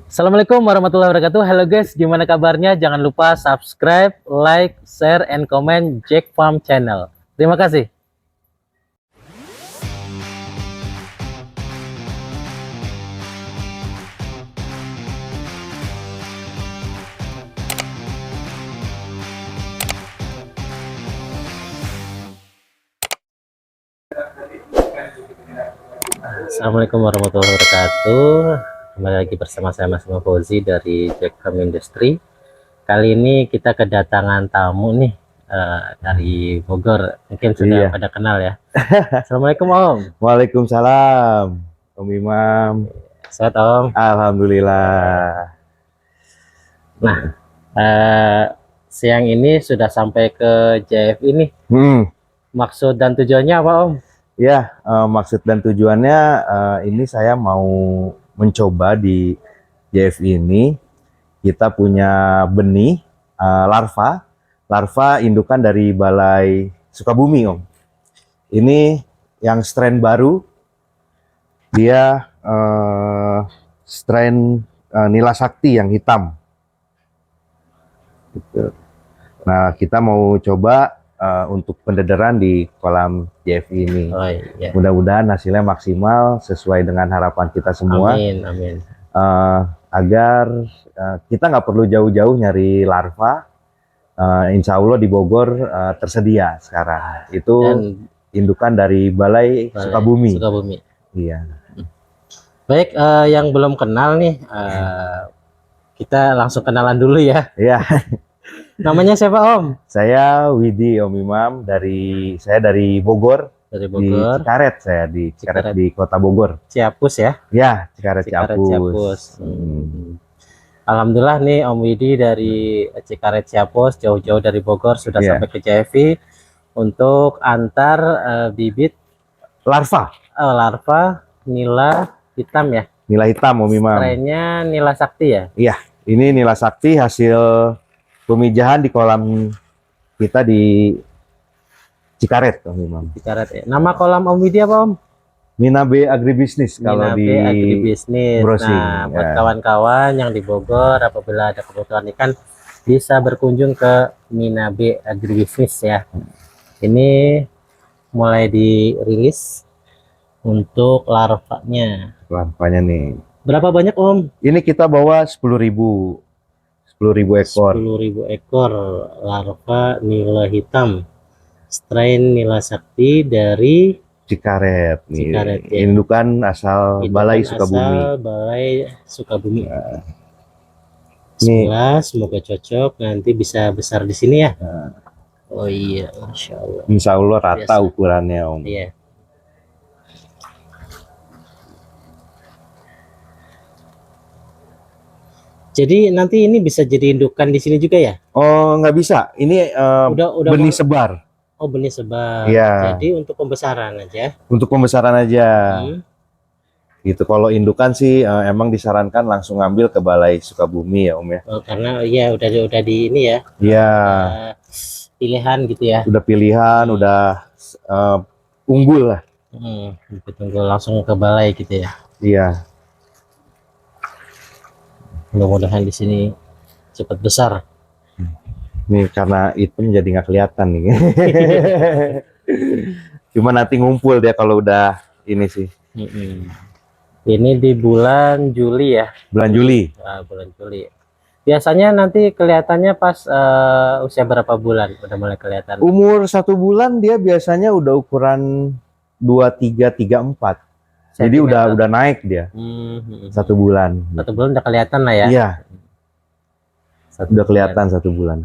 Assalamualaikum warahmatullahi wabarakatuh. Halo guys, gimana kabarnya? Jangan lupa subscribe, like, share, and comment Jack Farm Channel. Terima kasih. Assalamualaikum warahmatullahi wabarakatuh. Kembali lagi bersama saya Mas Fauzi dari Jack Farm Industry. Kali ini kita kedatangan tamu nih dari Bogor. Mungkin sudah pada kenal ya. Assalamualaikum Om. Waalaikumsalam Om Imam. Sehat Om? Alhamdulillah. Nah, siang ini sudah sampai ke JF ini. Maksud dan tujuannya apa Om? Ya, maksud dan tujuannya ini saya mau mencoba di JF ini. Kita punya benih larva indukan dari Balai Sukabumi Om. Ini yang strain baru, dia strain Nila Sakti yang hitam. Gitu. Nah, kita mau coba untuk pendederan di kolam JF ini. Oh, iya. Mudah-mudahan hasilnya maksimal sesuai dengan harapan kita semua. Amin, amin. Agar kita nggak perlu jauh-jauh nyari larva. Insya Allah di Bogor tersedia sekarang. Itu indukan dari Balai Sukabumi. Sukabumi. Iya. Baik, yang belum kenal nih, kita langsung kenalan dulu ya. Iya. Namanya siapa Om? Saya Widi Om Imam, saya dari Bogor. Dari Bogor. Di Cikaret, saya di Cikaret di Kota Bogor. Ciapus ya? Ya, Cikaret Ciapus. Alhamdulillah nih Om Widi dari Cikaret Ciapus, jauh-jauh dari Bogor sudah sampai ke JV untuk antar bibit larva. Larva nila hitam ya? Nila hitam Om Imam. Strainnya Nila Sakti ya? Iya, ini Nila Sakti hasil pemijahan di kolam kita di Cikaret Om Imam. Cikaret ya. Nama kolam Om Widi apa Om? Minabe Agribisnis kalau di Agribisnis. browsing. Nah, buat kawan-kawan yang di Bogor apabila ada kebutuhan ikan bisa berkunjung ke Minabe Agribisnis ya. Ini mulai dirilis untuk larvanya. Larvanya nih. Berapa banyak Om? Ini kita bawa 10.000 ekor. 10.000 ekor larva nila hitam. Strain Nila Sakti dari Cikaret. Cikaret ya. Indukan asal Balai Sukabumi. Asal Balai Sukabumi. Bismillah, semoga cocok. Nanti bisa besar di sini ya. Oh iya, Masya Allah. Insya Allah rata ukurannya Om. Iya. Jadi nanti ini bisa jadi indukan di sini juga ya? Oh, nggak bisa. Ini udah benih sebar. Oh, benih sebar. Iya. Jadi untuk pembesaran aja. Untuk pembesaran aja. Gitu. Kalau indukan sih emang disarankan langsung ngambil ke Balai Sukabumi ya Om ya. Oh, karena ya udah di ini ya. Iya. Pilihan gitu ya. Udah pilihan, udah unggul lah. Tunggu langsung ke balai gitu ya. Iya. Mudah-mudahan di sini cepat besar. Nih karena hitam jadi nggak kelihatan nih. Cuma nanti ngumpul dia kalau udah ini sih. Ini di bulan Juli ya. Bulan Juli. Bulan Juli. Biasanya nanti kelihatannya pas usia berapa bulan udah mulai kelihatan? Umur 1 bulan dia biasanya udah ukuran 23, 34. Jadi udah naik dia. 1 bulan. 1 bulan udah kelihatan lah ya. Iya. Udah kelihatan 1 bulan.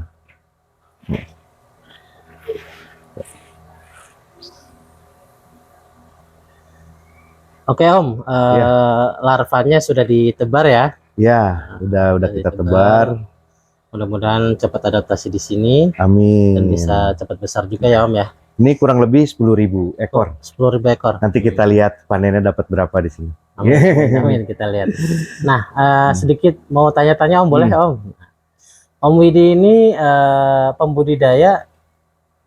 Oke Om, larvanya sudah ditebar ya? Ya, udah kita tebar. Mudah-mudahan cepat adaptasi di sini. Amin. Dan bisa cepat besar juga ya Om ya. Ini kurang lebih 10.000 ekor. 10.000 ekor. Nanti kita lihat panennya dapat berapa di sini. Amin, kita lihat. Nah, sedikit mau tanya-tanya Om, boleh Om? Om Widi ini pembudidaya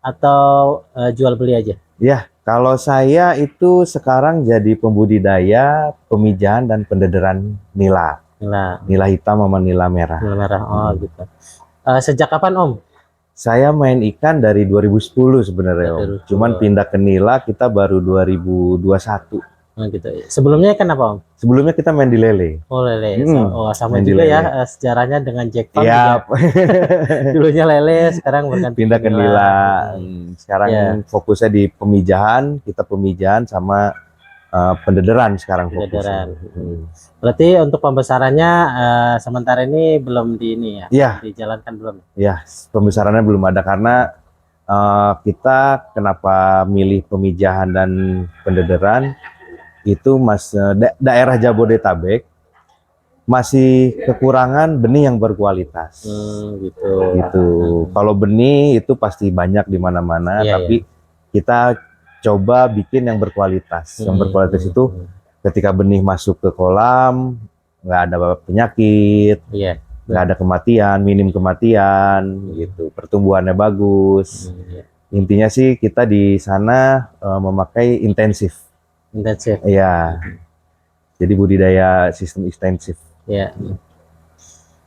atau jual beli aja? Ya, kalau saya itu sekarang jadi pembudidaya, pemijahan dan pendederan nila. Nila hitam sama nila merah. Nila merah. Oh gitu. Sejak kapan Om? Saya main ikan dari 2010 sebenarnya Om. 2010. Cuman pindah ke nila kita baru 2021. Oh gitu. Sebelumnya ikan apa Om? Sebelumnya kita main di lele. Oh lele. Oh sama main di juga ya lele. sejarahnya dengan Jack Farm Iya. juga. Dulunya lele, sekarang berganti Pindah ke nila. Sekarang Ya. fokusnya di pemijahan, kita pemijahan sama pendederan sekarang Pendederan. fokusnya. Berarti untuk pembesarannya sementara ini belum di ini ya? Iya. Dijalankan belum? Ya, pembesarannya belum ada karena kita kenapa milih pemijahan dan pendederan itu daerah Jabodetabek masih kekurangan benih yang berkualitas. Gitu. Gitu. Kalau benih itu pasti banyak di mana-mana, Iya, tapi kita coba bikin yang berkualitas. Yang berkualitas itu ketika benih masuk ke kolam nggak ada penyakit, Iya. nggak ada kematian, minim kematian, gitu. Pertumbuhannya bagus. Intinya sih kita di sana memakai intensif. Intensif. Iya. Jadi budidaya sistem intensif. Ya.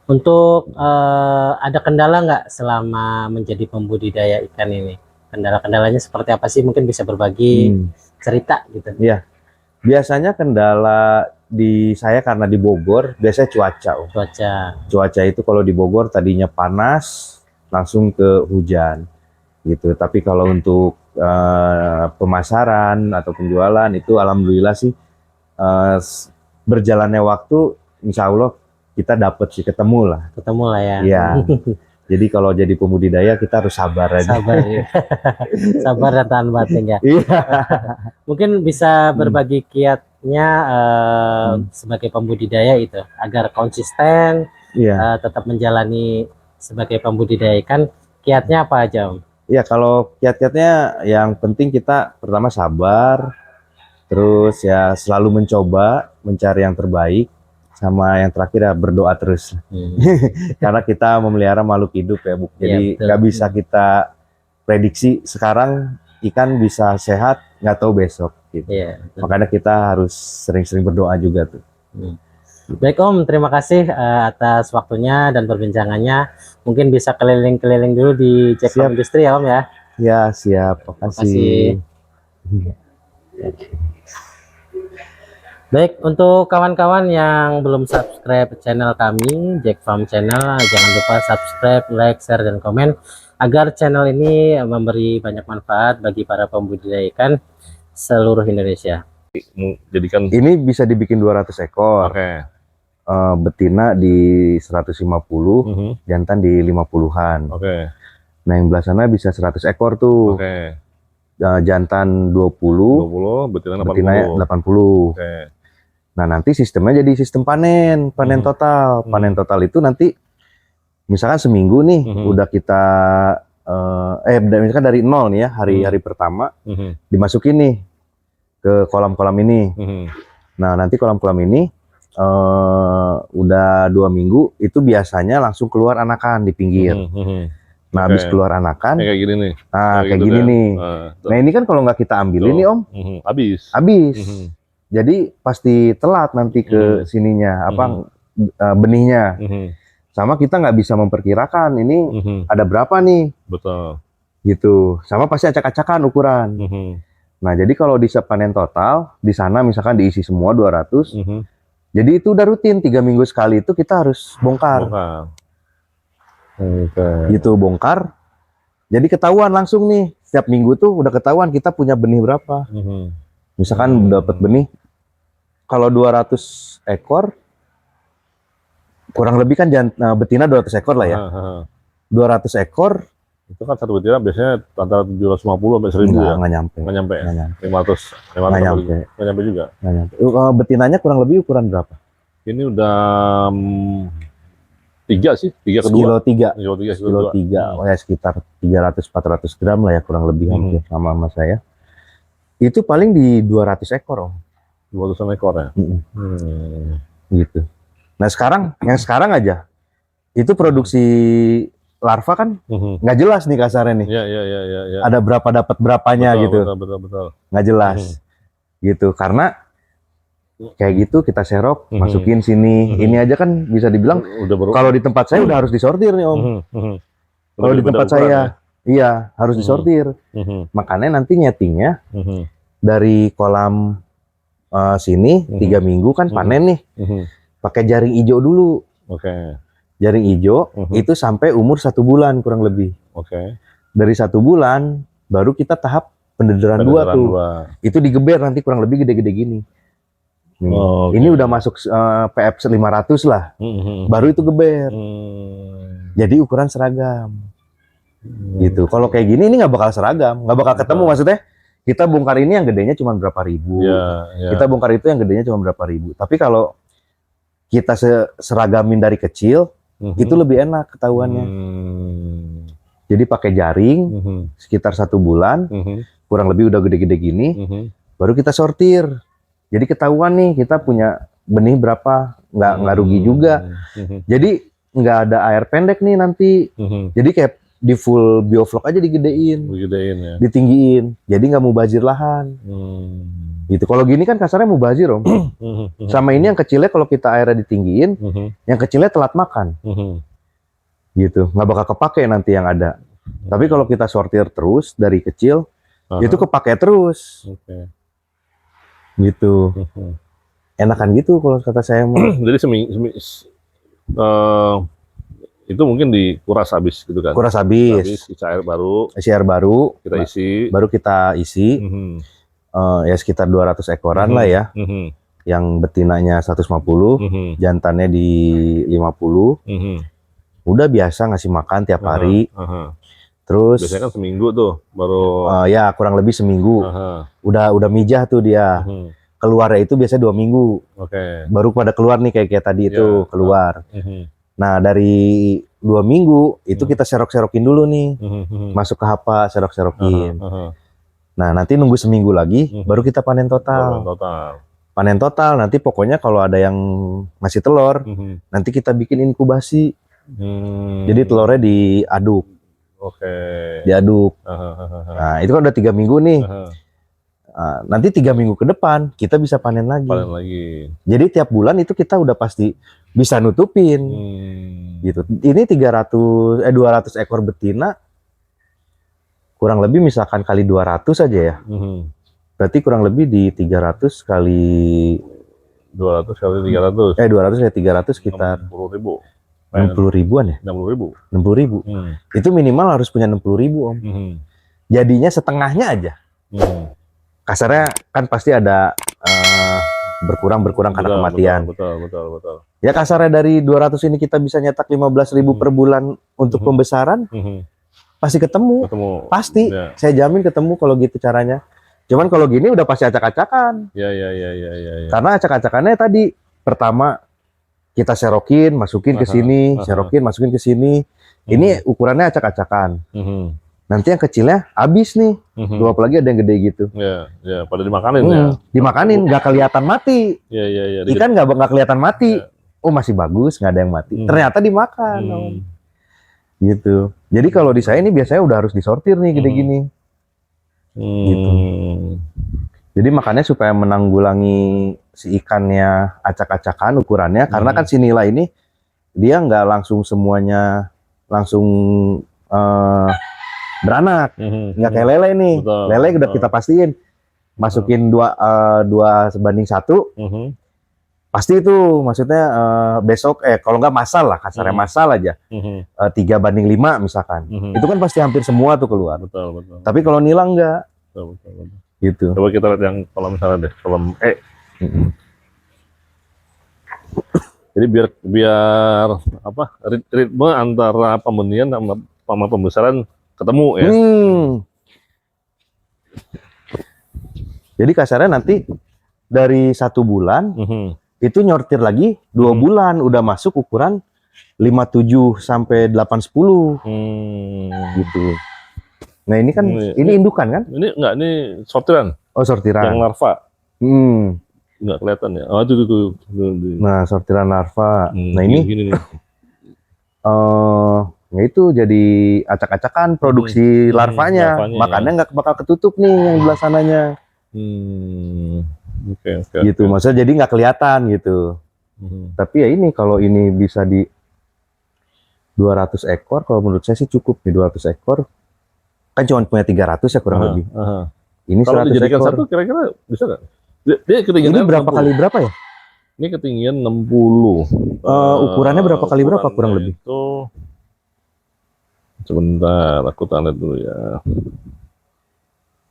Untuk ada kendala nggak selama menjadi pembudidaya ikan ini? Kendala-kendalanya seperti apa sih? Mungkin bisa berbagi cerita gitu. Iya. Biasanya kendala di saya karena di Bogor, biasanya cuaca. Cuaca itu kalau di Bogor tadinya panas, langsung ke hujan. Gitu. Tapi kalau untuk pemasaran atau penjualan itu alhamdulillah sih berjalannya waktu, insya Allah kita dapat sih ketemu lah ya. Iya. Jadi kalau jadi pembudidaya kita harus sabar aja. Sabar ya. Sabar dan tahan batin ya. Mungkin bisa berbagi kiatnya sebagai pembudidaya itu agar konsisten tetap menjalani sebagai pembudidaya ikan. Kiatnya apa aja Om? Ya, kalau kiat-kiatnya yang penting kita pertama sabar, terus ya selalu mencoba mencari yang terbaik, sama yang terakhir ya berdoa terus. Karena kita memelihara makhluk hidup ya, Bu. Jadi nggak bisa kita prediksi sekarang ikan bisa sehat, nggak tahu besok. Gitu. Makanya kita harus sering-sering berdoa juga tuh. Baik Om, terima kasih atas waktunya dan perbincangannya. Mungkin bisa keliling-keliling dulu di Jack Farm Industry ya Om ya. Ya siap, makasih. Baik, untuk kawan-kawan yang belum subscribe channel kami, Jack Farm Channel, jangan lupa subscribe, like, share, dan komen agar channel ini memberi banyak manfaat bagi para pembudidaya ikan seluruh Indonesia. Jadikan ini bisa dibikin 200 ekor. Betina di 150, jantan di 50-an. Nah, yang belah sana bisa 100 ekor tuh. Jantan 20, betina 80. Nah, nanti sistemnya jadi sistem panen total. Panen total itu nanti misalkan seminggu nih udah kita misalkan dari nol nih ya, hari pertama dimasukin nih ke kolam-kolam ini. Nah, nanti kolam-kolam ini udah 2 minggu itu biasanya langsung keluar anakan di pinggir. Nah, habis keluar anakan kayak gini nih. Nah, kayak gini nih. Nah, ini kan kalau nggak kita ambil ini Om, habis. Jadi pasti telat nanti ke sininya benihnya. Sama kita nggak bisa memperkirakan ini ada berapa nih. Betul. Gitu. Sama pasti acak-acakan ukuran. Nah, jadi kalau di panen total di sana misalkan diisi semua 200. Jadi itu udah rutin 3 minggu sekali itu kita harus bongkar. Gitu bongkar. Jadi ketahuan langsung nih setiap minggu tuh udah ketahuan kita punya benih berapa. Misalkan dapat benih kalau 200 ekor kurang lebih kan betina 200 ekor lah ya. 200 ekor itu kan satu betina biasanya antara 750 sampai 1000 ya. Nggak nyampe. 500 nggak nyampe juga. Betinanya kurang lebih ukuran berapa? Ini udah 3 sih, 3 kedua. Kilo 3. Oh ya sekitar 300-400 gram lah ya kurang lebih hampir sama saya. Itu paling di 200 ekor Om. 200 ekor ya? Gitu. Nah yang sekarang aja, itu produksi larva kan nggak jelas nih kasarnya nih. Iya. Ada berapa dapat berapanya gitu. Betul. Nggak jelas. Gitu, karena kayak gitu kita serok, Mhm. masukin sini. Mhm. Ini aja kan bisa dibilang Udah baru. kalau di tempat saya udah harus disortir nih Om. Kalau di tempat saya, iya harus Mhm. disortir. Makanya nanti nyetingnya dari kolam sini 3 minggu kan panen nih, pakai jaring hijau dulu. Oke. Jaring hijau itu sampai umur 1 bulan kurang lebih. Oke. Dari 1 bulan baru kita tahap pendederan 2 tuh. Itu digeber nanti kurang lebih gede-gede gini. Nih. Oh, Ini udah masuk PF 500 lah. Baru itu geber. Jadi ukuran seragam. Gitu. Kalau kayak gini ini nggak bakal seragam, nggak bakal ketemu maksudnya. Kita bongkar ini yang gedenya cuma berapa ribu. Kita bongkar itu yang gedenya cuma berapa ribu. Tapi kalau kita seragamin dari kecil, itu lebih enak ketahuannya. Jadi pakai jaring sekitar 1 bulan, kurang lebih udah gede-gede gini, baru kita sortir. Jadi ketahuan nih kita punya benih berapa, nggak rugi juga. Jadi nggak ada air pendek nih nanti. Jadi kayak di full bioflok aja digedein, ya. ditinggiin. Jadi nggak mubazir lahan. Gitu. Kalau gini kan kasarnya mubazir Om. Sama ini yang kecilnya kalau kita airnya ditinggiin, yang kecilnya telat makan. Gitu. Nggak bakal kepake nanti yang ada. Tapi kalau kita sortir terus dari kecil, itu kepake terus. Gitu. Enakan gitu kalau kata saya mah. Jadi itu mungkin dikuras habis gitu kan. Kuras habis. Isi air baru. Isi air baru. Kita isi. Baru kita isi. Ya sekitar 200 ekoran lah ya. Yang betinanya 150, jantannya di 50. Udah biasa ngasih makan tiap hari. Terus biasanya kan seminggu tuh baru. Ya kurang lebih seminggu. Udah mijah tuh dia. Keluarnya itu biasanya 2 minggu. Baru pada keluar nih kayak tadi itu keluar. Nah dari 2 minggu itu kita serok-serokin dulu nih, masuk ke hapa serok-serokin. Nah nanti nunggu seminggu lagi, baru kita panen total. Panen total nanti pokoknya kalau ada yang masih telur, nanti kita bikin inkubasi. Jadi telurnya diaduk. Diaduk. Nah itu kan udah 3 minggu nih. Nanti 3 minggu ke depan kita bisa panen lagi. Jadi tiap bulan itu kita udah pasti bisa nutupin. Gitu. Ini 200 ekor betina kurang lebih misalkan kali 200 aja ya. Berarti kurang lebih di 300 kali 200 kali 300. 200 kali 300 sekitar 60 ribuan ya? 60 ribu. Itu minimal harus punya 60 ribu Om. Jadinya setengahnya aja. Kasarnya kan pasti ada berkurang karena kematian. Betul. Ya kasarnya dari 200 ini kita bisa nyetak 15.000 per bulan untuk pembesaran, pasti ketemu. Pasti, saya jamin ketemu kalau gitu caranya. Cuman kalau gini udah pasti acak-acakan. Ya. Karena acak-acakannya tadi, pertama kita serokin, masukin ke sini, serokin, masukin ke sini. Ini ukurannya acak-acakan. Nanti yang kecilnya habis nih. Apalagi ada yang gede gitu. Ya, pada dimakanin ya. Dimakanin, nggak kelihatan mati. Ya. Ikan nggak kelihatan mati. Oh masih bagus, nggak ada yang mati. Ternyata dimakan. Gitu. Jadi kalau di saya ini biasanya udah harus disortir nih gede gini. Gitu. Jadi makanya supaya menanggulangi si ikannya acak-acakan ukurannya, karena kan si nila ini dia nggak langsung semuanya langsung beranak, nggak kayak lele nih. Lele udah kita pastiin masukin 2:1, pasti itu maksudnya besok kalau nggak masal lah, kasarnya masal aja 3:5 misalkan, itu kan pasti hampir semua tuh keluar. Betul. Tapi kalau nila enggak. Betul. Gitu. Coba kita lihat yang kolam misalnya deh, kolam E. Jadi biar apa ritme antara pembenihan sama pembesaran ketemu ya. Jadi kasarnya nanti dari 1 bulan itu nyortir lagi 2 bulan udah masuk ukuran 57 sampai 810 gitu. Nah ini kan ini indukan kan? Ini enggak, ini sortiran. Oh sortiran. Yang larva. Enggak kelihatan ya. Oh itu. Nah sortiran larva. Nah ini gini nih. Ya itu jadi acak-acakan produksi larvanya. Makanya nggak bakal ketutup nih yang di belah sananya. Oke. gitu. Maksudnya jadi nggak kelihatan gitu. Tapi ya ini kalau ini bisa di 200 ekor, kalau menurut saya sih cukup nih 200 ekor. Kan cuma punya 300 ya kurang lebih. Ini Kalau 100 dijadikan ekor. satu kira-kira bisa nggak? Dia ketinggian Ini berapa 60. kali berapa ya? Ini ketinggian 60. Ukurannya berapa kali berapa Ukurannya kurang lebih? Itu sebentar, aku tanda dulu ya.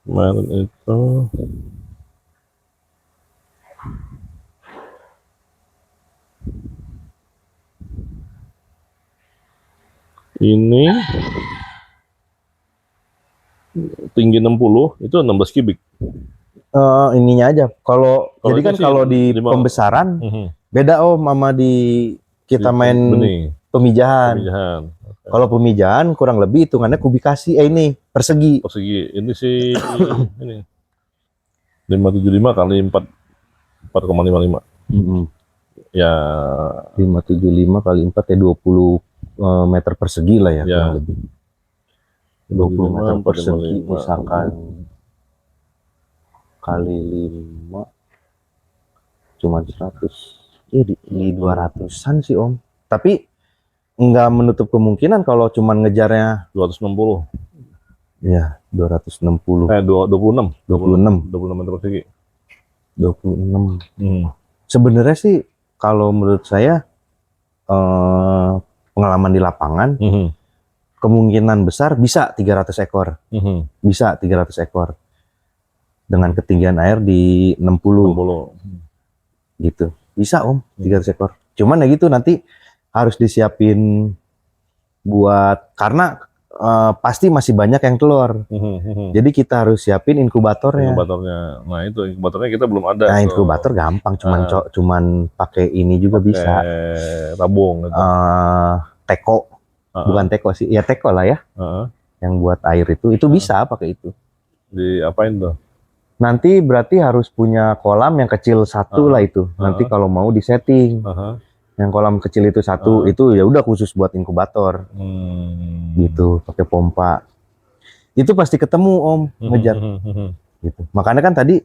Kemarin itu ini tinggi 60, itu 16 kubik. Ininya aja. Kalau Kalau jadi ini kan sih kalau di 5. pembesaran beda Om sama di kita main benih, pemijahan. pemijahan. Kalau pemijahan kurang lebih hitungannya kubikasi ini persegi. Persegi. Ini sih ini 575 kali 4,55. Ya 575 kali 4 ya 20 meter persegi lah ya, Ya. kurang lebih. 20 meter 4,55. persegi misalkan kali 5 cuma 100. Di 200-an sih Om. Tapi nggak menutup kemungkinan kalau cuman ngejarnya 260. ya 260. 26. 26 meter persegi. 26. Hmm. Sebenarnya sih kalau menurut saya pengalaman di lapangan kemungkinan besar bisa 300 ekor. Bisa 300 ekor. Dengan ketinggian air di 60 gitu. Bisa Om, 300 ekor. Cuman ya gitu nanti harus disiapin buat karena pasti masih banyak yang telur. Jadi kita harus siapin inkubatornya. Inkubatornya. Nah, itu inkubatornya kita belum ada. Nah, tuh. inkubator gampang, cuman pakai ini juga bisa. Rabung gitu. Teko. Bukan teko sih. Ya teko lah ya. Yang buat air itu bisa pakai itu. Diapain tuh? Nanti berarti harus punya kolam yang kecil satu lah itu. Nanti kalau mau disetting. Yang kolam kecil itu satu itu ya udah khusus buat inkubator. Gitu, pakai pompa. Itu pasti ketemu Om ngejar. Gitu. Makanya kan tadi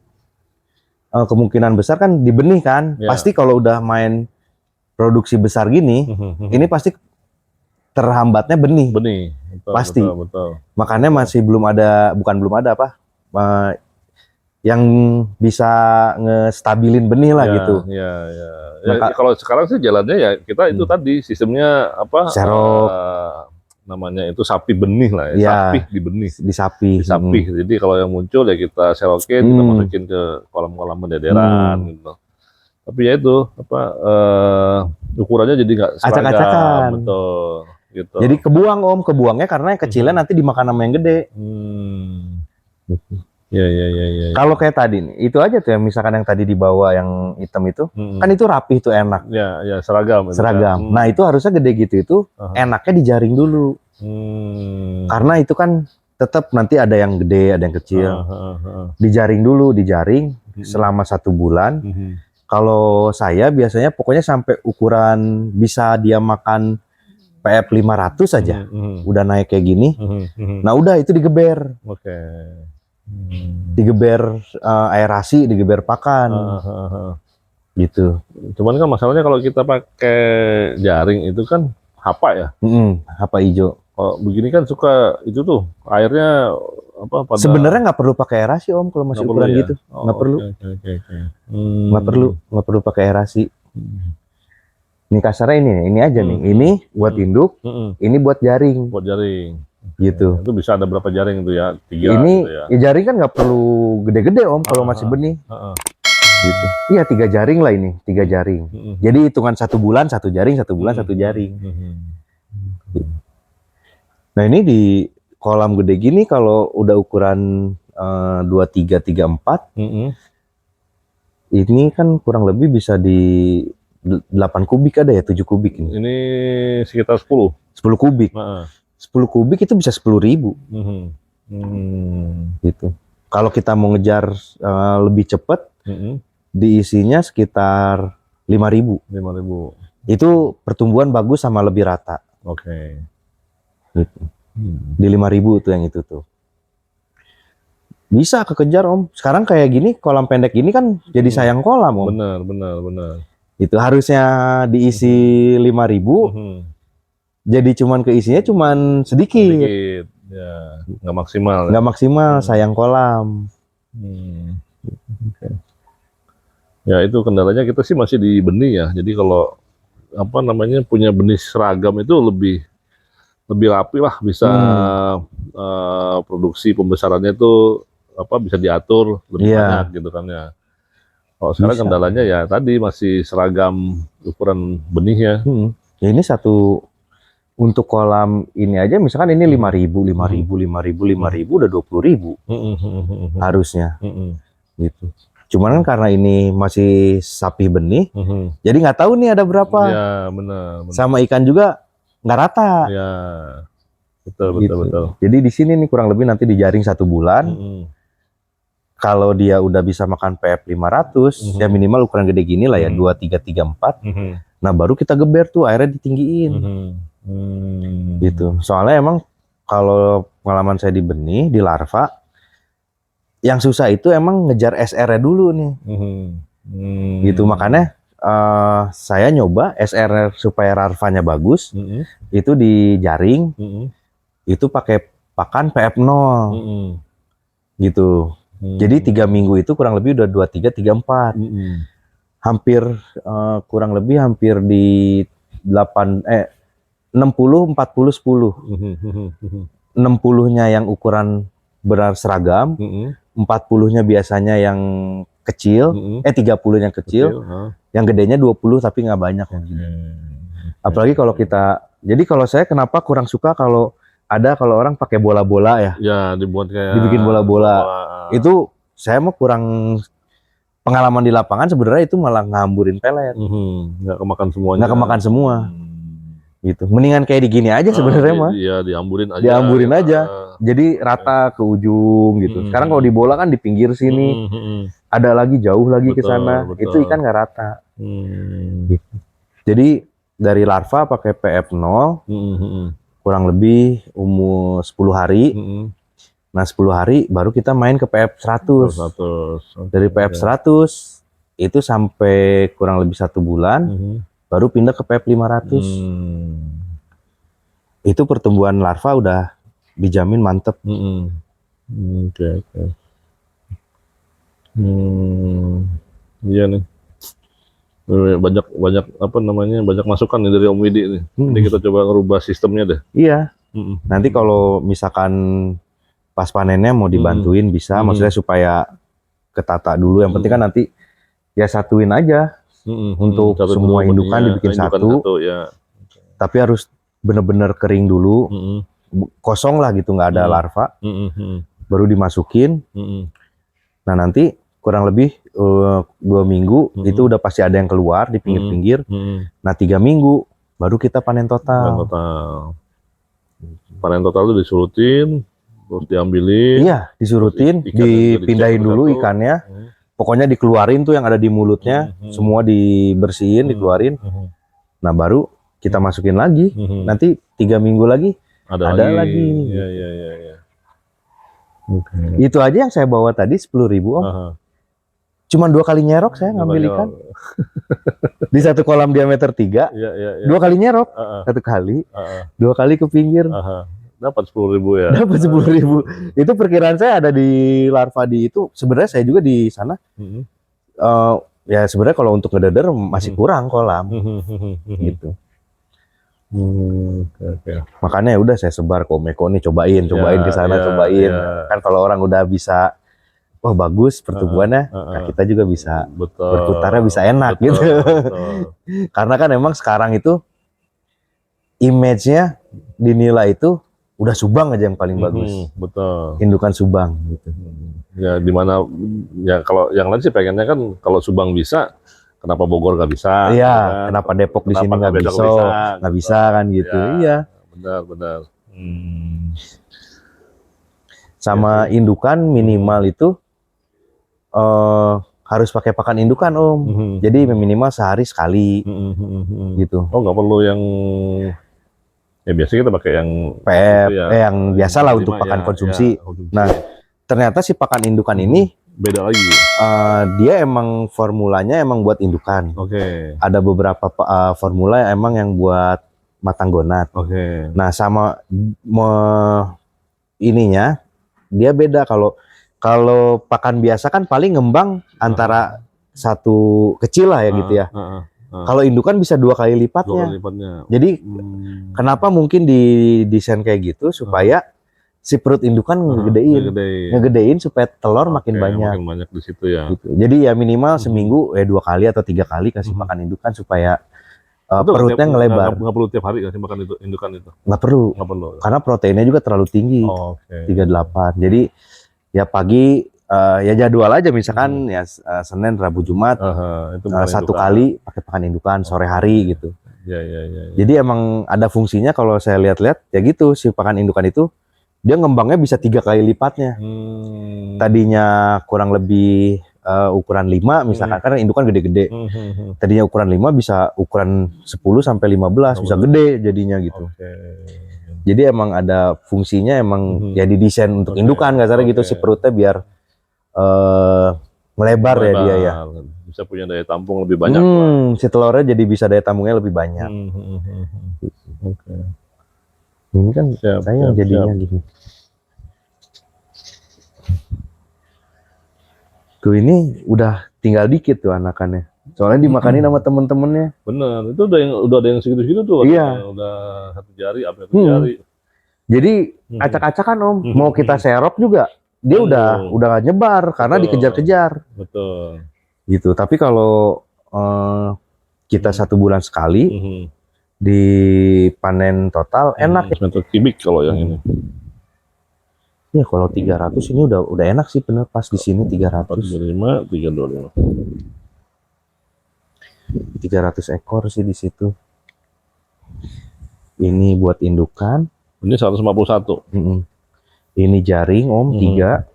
kemungkinan besar kan di benih kan. Ya. Pasti kalau udah main produksi besar gini, ini pasti terhambatnya benih. Betul, pasti. Betul. Makanya masih belum ada yang bisa ngestabilin benih lah gitu. Ya, kalau sekarang sih jalannya ya kita itu tadi sistemnya apa? Serok. Namanya itu sapi benih lah ya. Ya. Sapi di benih. Di sapi. Jadi kalau yang muncul ya kita serokin, kita masukin ke kolam-kolam pendederan gitu. Tapi ya itu apa ukurannya jadi nggak seragam. Acak-acakan. Betul. Gitu. Jadi kebuangnya karena yang kecilnya nanti dimakan sama yang gede. Ya. Kalau kayak tadi nih, itu aja tuh yang misalkan yang tadi dibawa yang hitam itu, kan itu rapi tuh enak. Ya seragam. Seragam. Nah itu harusnya gede gitu itu enaknya dijaring dulu. Karena itu kan tetap nanti ada yang gede, ada yang kecil. Dijaring dulu, selama 1 bulan. Kalau saya biasanya pokoknya sampai ukuran bisa dia makan PF 500 aja, udah naik kayak gini. Nah udah itu digeber. Digeber aerasi, digeber pakan. Gitu. Cuman kan masalahnya kalau kita pakai jaring itu kan hapa ya. Hapa hijau. Kalau begini kan suka itu tuh airnya apa? Sebenarnya nggak perlu pakai aerasi Om kalau masih ukuran ya? gitu. Nggak perlu. Nggak perlu pakai aerasi. Ini kasarnya ini aja nih. Ini buat induk, ini buat jaring. Buat jaring. Gitu. Itu bisa ada berapa jaring itu ya? 3 ini gitu ya. jaring kan nggak perlu gede-gede Om kalau masih benih. Gitu. Iya 3 jaring lah ini, 3 jaring. Jadi hitungan 1 bulan 1 jaring, 1 bulan 1 jaring. Nah ini di kolam gede gini kalau udah ukuran 2334, ini kan kurang lebih bisa di 8 kubik ada ya, 7 kubik ini. Ini sekitar 10. 10 kubik. 10 kubik itu bisa 10.000. Gitu. Kalau kita mau ngejar lebih cepat, diisinya sekitar 5.000. 5.000. Itu pertumbuhan bagus sama lebih rata. Gitu. Di 5.000 tuh yang itu tuh. Bisa kekejar Om. Sekarang kayak gini kolam pendek gini kan jadi sayang kolam Om. Benar. Itu harusnya diisi 5.000, jadi cuman keisinya cuman sedikit. Sedikit, ya nggak maksimal. Nggak maksimal, sayang kolam. Oke. Ya itu kendalanya kita sih masih di benih ya. Jadi kalau apa namanya punya benih seragam itu lebih rapi lah, bisa produksi pembesarannya itu apa bisa diatur lebih banyak gitu kan ya. Kalau sekarang Bisa. kendalanya ya tadi masih seragam ukuran benihnya. Ya ini satu untuk kolam ini aja misalkan ini 5.000 udah 20.000 harusnya gitu. Cuman kan karena ini masih sapi benih, jadi nggak tahu nih ada berapa. Ya benar. Sama ikan juga nggak rata. Ya betul Gitu. betul. Jadi di sini nih kurang lebih nanti dijaring 1 bulan. Kalau dia udah bisa makan PF 500, ya minimal ukuran gede gini lah ya, 23, 34. Nah baru kita geber tuh, airnya ditinggiin. Gitu. Soalnya emang kalau pengalaman saya di benih, di larva, yang susah itu emang ngejar SR-nya dulu nih. Gitu, makanya saya nyoba SR supaya larvanya bagus, itu dijaring, itu pakai pakan PF0. Gitu. Jadi 3 minggu itu kurang lebih udah 23, 34. Hampir kurang lebih hampir di 60, 40, 10. 60-nya yang ukuran benar seragam, 40-nya biasanya yang kecil, 30-nya kecil, yang gedenya 20 tapi nggak banyak yang gini. Apalagi kalau kita, jadi kalau saya kenapa kurang suka kalau orang pakai bola-bola ya. Ya dibuat kayak Dibikin bola-bola. Itu saya mau kurang pengalaman di lapangan, sebenarnya itu malah ngamburin pelet. Nggak kemakan semuanya. Nggak kemakan semua. Gitu. Mendingan kayak di gini aja sebenarnya mah. Iya, diamburin aja. Diamburin aja. Jadi rata ke ujung gitu. Sekarang kalau di bola kan di pinggir sini. Ada lagi jauh lagi ke sana. Itu ikan nggak rata. Gitu. Jadi dari larva pakai PF0 kurang lebih umur 10 hari. Nah 10 hari baru kita main ke PF100. Dari PF100 itu sampai kurang lebih 1 bulan. Baru pindah ke PF500. Itu pertumbuhan larva udah dijamin mantep. Oke. Iya nih. Banyak apa namanya, banyak masukan nih dari Om Widi nih. Jadi kita coba ngerubah sistemnya deh. Iya. Nanti kalau misalkan pas panennya mau dibantuin bisa, maksudnya supaya ketata dulu. Yang penting kan nanti ya satuin aja. Untuk semua indukan dibikin satu, ya. Tapi harus bener-bener kering dulu, kosong lah gitu, nggak ada larva, baru dimasukin. Nah nanti kurang lebih 2 minggu itu udah pasti ada yang keluar di pinggir-pinggir. Nah 3 minggu baru kita panen total. Panen total itu disurutin, terus diambilin. Iya, disurutin, dipindahin dulu ikannya. Pokoknya dikeluarin tuh yang ada di mulutnya, semua dibersihin, dikeluarin. Nah baru kita masukin lagi. Nanti 3 minggu lagi ada lagi. Iya. Itu aja yang saya bawa tadi 10.000 Om. Cuman 2 kali nyerok saya ngambil ikan. Di satu kolam diameter 3, 2 kali nyerok, 1 kali, 2 kali ke pinggir. Dapat 10.000 ya. Dapat 10.000. Itu perkiraan saya ada di larva di itu. Sebenarnya saya juga di sana. Ya sebenarnya kalau untuk ngededer masih kurang kolam. Gitu. Makanya ya udah saya sebar ke Om Eko nih, cobain ke sana, cobain. Kan kalau orang udah bisa, wah bagus pertumbuhannya, nah kita juga bisa berputarnya bisa enak gitu. Karena kan emang sekarang itu image-nya dinilai itu udah Subang aja yang paling bagus. Betul. Indukan Subang gitu. Ya dimana ya kalau yang lain sih pengennya kan kalau Subang bisa, kenapa Bogor nggak bisa? Iya, kan? kenapa Depok di sini nggak bisa kan gitu. Iya. Benar. Sama indukan minimal itu harus pakai pakan indukan Om. Jadi minimal sehari sekali gitu. Oh nggak perlu yang ya biasanya kita pakai yang PF, ya, yang biasa lah untuk pakan konsumsi. Nah ternyata si pakan indukan ini Beda lagi. dia emang formulanya emang buat indukan. Oke. Ada beberapa formula emang yang buat matang gonat. Oke. Nah, sama ininya dia beda. Kalau pakan biasa kan paling ngembang antara satu kecil lah ya gitu ya. Kalau indukan bisa 2 kali 2 lipatnya. kali lipatnya. Jadi kenapa mungkin didesain kayak gitu supaya si perut indukan ngegedein supaya telur makin banyak. Makin banyak di situ ya. Gitu. Jadi ya minimal seminggu 2 kali atau 3 kali kasih makan indukan supaya perutnya ngelebar. Nggak perlu tiap hari kasih makan itu indukan itu. Nggak perlu. Nggak perlu. Karena proteinnya juga terlalu tinggi. 38. Jadi ya pagi ya jadwal aja misalkan ya Senin, Rabu, Jumat Itu 1 kali pakai pakan indukan sore hari gitu. Ya. Jadi emang ada fungsinya kalau saya lihat-lihat ya gitu si pakan indukan itu dia ngembangnya bisa 3 kali lipatnya. Tadinya kurang lebih ukuran 5 misalkan karena indukan gede-gede. Tadinya ukuran 5 bisa ukuran 10 sampai 15 bisa gede jadinya gitu. Jadi emang ada fungsinya emang ya didesain untuk indukan kasarnya gitu si perutnya biar melebar ya dia ya. Bisa punya daya tampung lebih banyak lah. Si telurnya jadi bisa daya tampungnya lebih banyak. Ini kan sayang jadinya gini. Tuh ini udah tinggal dikit tuh anakannya. Soalnya dimakanin sama temen-temennya. Bener, itu udah ada yang segitu-segitu tuh. Iya. Udah 1 jari, apa 1 jari. Jadi acak-acakan Om, mau kita serok juga dia udah nyebar karena dikejar-kejar. Betul. Gitu. Tapi kalau kita 1 bulan sekali dipanen total enak. Meter kubik kalau yang ini. Ya kalau 300 ini udah enak sih bener pas di sini 300. 425, 325. 300 ekor sih di situ. Ini buat indukan. Ini 151. Ini jaring Om 3.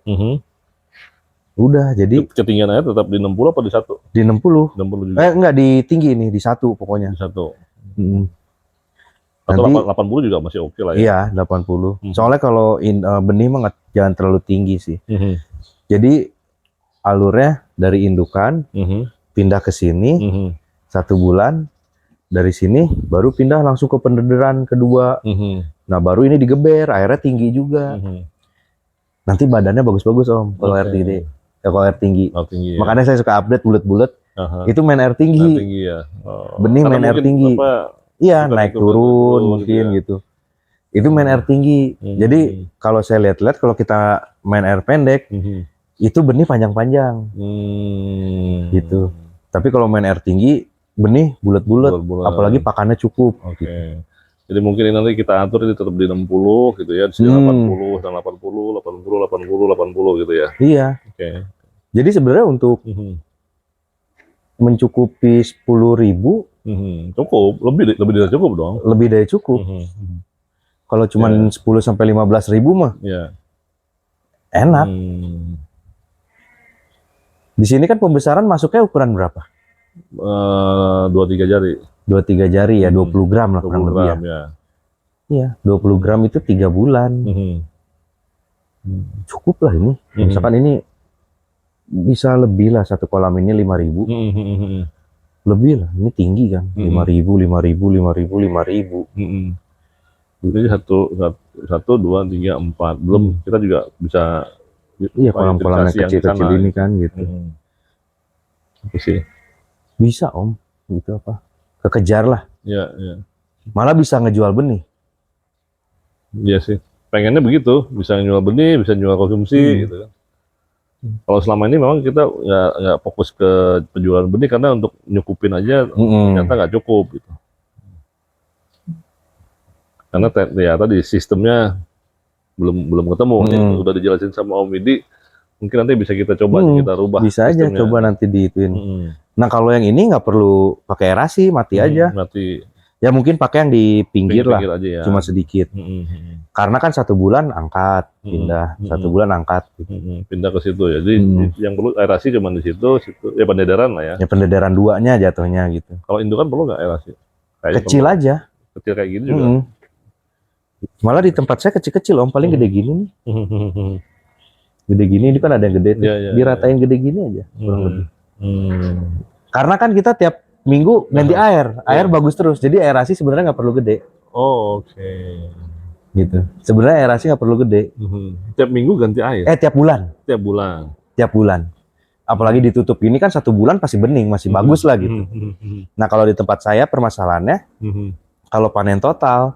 Udah jadi Ketinggian air tetap di 60 apa di 1? di 60. 60 juga. Enggak di tinggi nih di 1 pokoknya. Di 1. Nanti, atau 80 juga masih oke lah ya. Iya 80. Soalnya kalau benih mah jangan terlalu tinggi sih. Jadi alurnya dari indukan pindah ke sini 1 bulan, dari sini baru pindah langsung ke pendederan kedua. Nah baru ini digeber, airnya tinggi juga. Nanti badannya bagus-bagus Om kalau air tinggi. Kalau air tinggi. Tinggi, makanya saya suka update bulat-bulat. Itu main air tinggi. Air tinggi ya. Benih main air tinggi. Iya naik turun mungkin gitu. Itu main air tinggi. Jadi kalau saya lihat-lihat kalau kita main air pendek itu benih panjang-panjang. Gitu. Tapi kalau main air tinggi benih bulat-bulat. Apalagi pakannya cukup. Gitu. Jadi mungkin nanti kita atur ini tetap di 60 gitu ya, di sini 80 dan 80, 80 gitu ya. Iya. Jadi sebenarnya untuk mencukupi 10.000 cukup, lebih dari cukup dong. Lebih dari cukup. Kalau cuma 10 sampai 15.000 mah enak. Di sini kan pembesaran masuknya ukuran berapa? 2-3 jari. 2-3 jari ya, 20 gram lah kurang lebih ya. Iya, 20 gram itu 3 bulan. Cukup lah ini. Misalkan ini bisa lebih lah, 1 kolam ini 5.000. Lebih lah, ini tinggi kan. 5.000, 5.000. Jadi 1, 2, 3, 4. Belum kita juga bisa. Iya, kolam-kolam yang kecil-kecil ini kan gitu. Apa sih? Bisa Om, gitu apa? Kekejar lah. Iya. Malah bisa ngejual benih. Iya sih. Pengennya begitu, bisa ngejual benih, bisa ngejual konsumsi gitu kan. Kalau selama ini memang kita nggak fokus ke penjualan benih karena untuk nyukupin aja ternyata nggak cukup gitu. Karena ya tadi sistemnya belum ketemu. Udah dijelasin sama Om Widi, mungkin nanti bisa kita coba kita rubah. Bisa aja sistemnya. Coba nanti diituin. Nah kalau yang ini nggak perlu pakai aerasi, mati aja. Mati. Ya mungkin pakai yang di pinggir lah, aja ya. Cuma sedikit. Karena kan 1 bulan angkat, pindah. 1 bulan angkat. Pindah ke situ ya. Jadi yang perlu aerasi cuma di situ. Ya pendederan lah ya. Ya pendederan 2-nya jatuhnya gitu. Kalau indukan perlu nggak aerasi? Kecil perlu. Aja. Kecil kayak gini juga. Malah di tempat saya kecil-kecil Om, paling gede gini nih. Gede gini, ini kan ada yang gede tuh. Iya, iya, Diratain gede gini aja. Kurang lebih. Hmm. Karena kan kita tiap minggu ganti air bagus terus. Jadi aerasi sebenarnya nggak perlu gede, Oh, oke. gitu. Sebenarnya aerasi nggak perlu gede. Tiap minggu ganti air, Tiap bulan, tiap bulan. tiap bulan. Apalagi ditutup ini kan 1 bulan pasti bening, masih bagus lah gitu. Nah kalau di tempat saya permasalahannya, kalau panen total,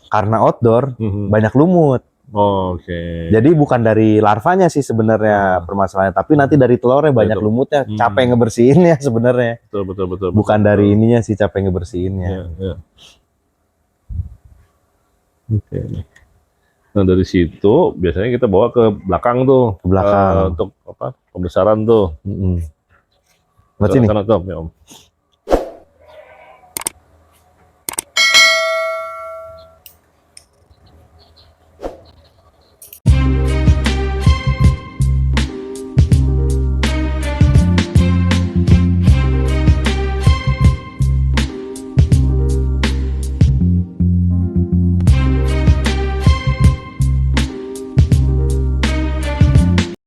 karena outdoor banyak lumut. Oh, oke. Jadi bukan dari larvanya sih sebenarnya permasalahannya, tapi nanti dari telurnya banyak lumutnya, capek ngebersihinnya sebenarnya. Betul. Bukan dari ininya sih capek ngebersihinnya. Ya. Oke. Nah dari situ biasanya kita bawa ke belakang tuh, Ke belakang. untuk apa? Pembesaran tuh. Buat sini. Sana, Om, ya, Om.